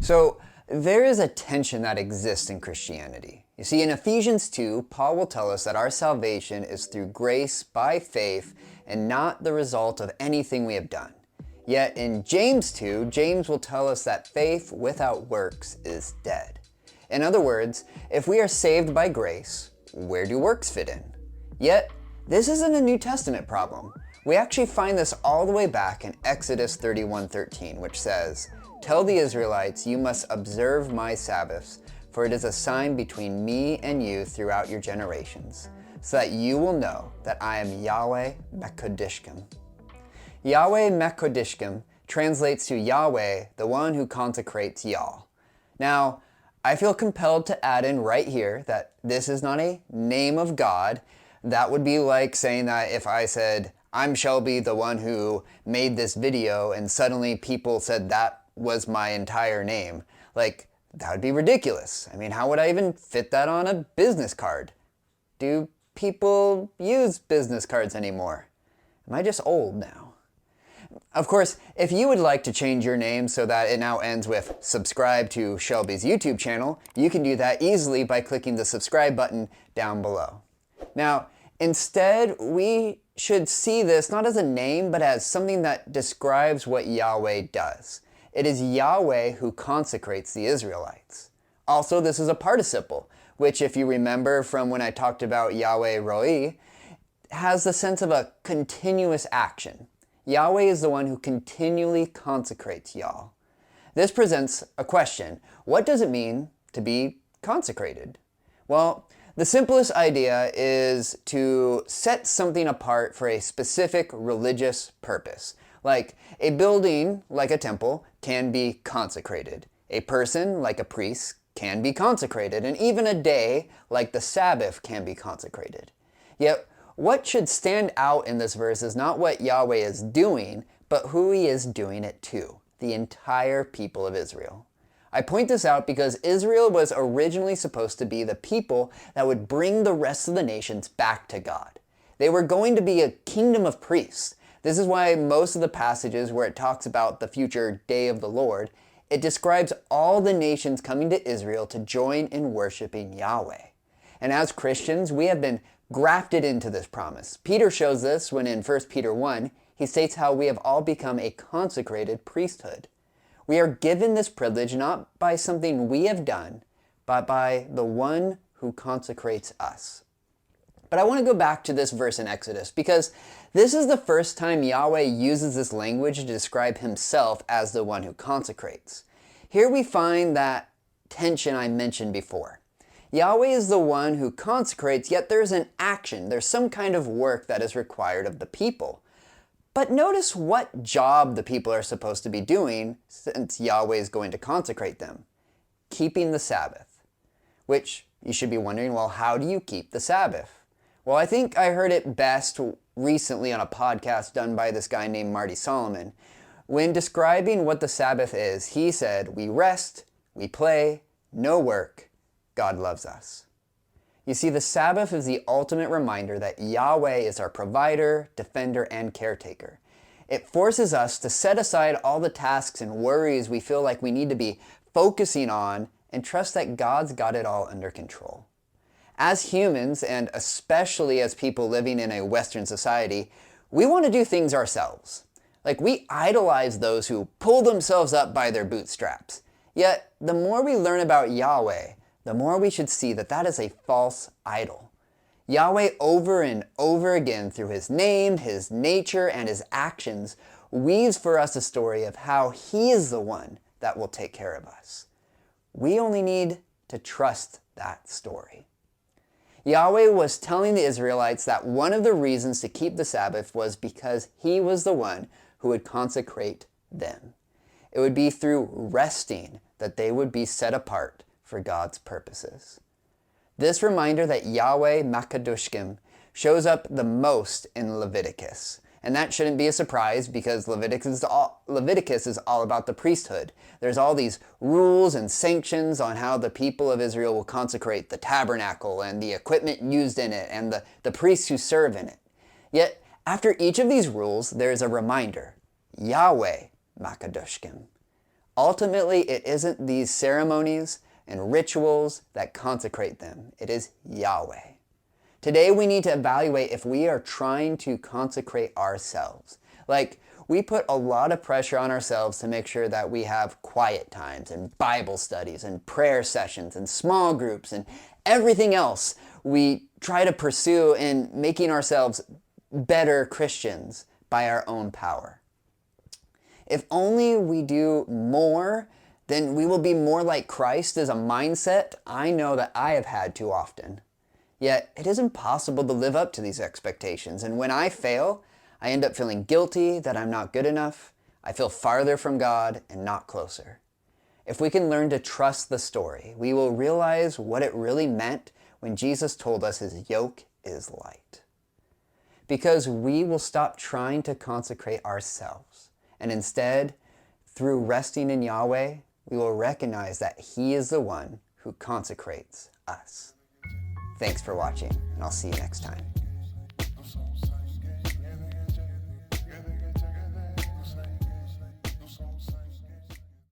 So there is a tension that exists in Christianity. You see, in Ephesians 2, Paul will tell us that our salvation is through grace by faith and not the result of anything we have done. Yet in James 2, James will tell us that faith without works is dead. In other words, if we are saved by grace, where do works fit in? Yet, this isn't a New Testament problem. We actually find this all the way back in Exodus 31:13, which says, "Tell the Israelites, you must observe my Sabbaths, for it is a sign between me and you throughout your generations, so that you will know that I am YHWH Makkodishkem." YHWH Makkodishkem translates to Yahweh, the one who consecrates y'all. Now, I feel compelled to add in right here that this is not a name of God. That would be like saying that if I said, "I'm Shelby, the one who made this video," and suddenly people said that was my entire name. Like, that would be ridiculous. I mean, how would I even fit that on a business card? Do people use business cards anymore? Am I just old now? Of course, if you would like to change your name so that it now ends with "subscribe to Shelby's YouTube channel," you can do that easily by clicking the subscribe button down below. Now, instead, we should see this not as a name, but as something that describes what Yahweh does. It is Yahweh who consecrates the Israelites. Also, this is a participle, which, if you remember from when I talked about Yahweh Roi, has the sense of a continuous action. Yahweh is the one who continually consecrates y'all. This presents a question. What does it mean to be consecrated? Well, the simplest idea is to set something apart for a specific religious purpose. Like a building, like a temple, can be consecrated. A person, like a priest, can be consecrated. And even a day, like the Sabbath, can be consecrated. Yet, what should stand out in this verse is not what Yahweh is doing, but who he is doing it to, the entire people of Israel. I point this out because Israel was originally supposed to be the people that would bring the rest of the nations back to God. They were going to be a kingdom of priests. This is why most of the passages where it talks about the future day of the Lord, it describes all the nations coming to Israel to join in worshiping Yahweh. And as Christians, we have been grafted into this promise. Peter shows this when in 1 Peter 1, he states how we have all become a consecrated priesthood. We are given this privilege not by something we have done, but by the one who consecrates us. But I want to go back to this verse in Exodus because this is the first time Yahweh uses this language to describe himself as the one who consecrates. Here we find that tension I mentioned before. Yahweh is the one who consecrates, yet there's an action. There's some kind of work that is required of the people. But notice what job the people are supposed to be doing since Yahweh is going to consecrate them. Keeping the Sabbath. Which you should be wondering, well, how do you keep the Sabbath? Well, I think I heard it best recently on a podcast done by this guy named Marty Solomon. When describing what the Sabbath is, he said, "We rest, we play, no work. God loves us." You see, the Sabbath is the ultimate reminder that Yahweh is our provider, defender, and caretaker. It forces us to set aside all the tasks and worries we feel like we need to be focusing on and trust that God's got it all under control. As humans, and especially as people living in a Western society, we want to do things ourselves. Like, we idolize those who pull themselves up by their bootstraps. Yet, the more we learn about Yahweh, the more we should see that that is a false idol. Yahweh over and over again through his name, his nature, and his actions weaves for us a story of how he is the one that will take care of us. We only need to trust that story. Yahweh was telling the Israelites that one of the reasons to keep the Sabbath was because he was the one who would consecrate them. It would be through resting that they would be set apart for God's purposes. This reminder that Yahweh Makkodishkem shows up the most in Leviticus. And that shouldn't be a surprise because Leviticus is all about the priesthood. There's all these rules and sanctions on how the people of Israel will consecrate the tabernacle and the equipment used in it and the priests who serve in it. Yet, after each of these rules, there's a reminder, Yahweh Makkodishkem. Ultimately, it isn't these ceremonies and rituals that consecrate them. It is Yahweh. Today, we need to evaluate if we are trying to consecrate ourselves. Like, we put a lot of pressure on ourselves to make sure that we have quiet times and Bible studies and prayer sessions and small groups and everything else we try to pursue in making ourselves better Christians by our own power. If only we do more, then we will be more like Christ is a mindset I know that I have had too often. Yet, it is impossible to live up to these expectations, and when I fail, I end up feeling guilty that I'm not good enough. I feel farther from God and not closer. If we can learn to trust the story, we will realize what it really meant when Jesus told us his yoke is light. Because we will stop trying to consecrate ourselves, and instead, through resting in Yahweh, we will recognize that he is the one who consecrates us. Thanks for watching, and I'll see you next time.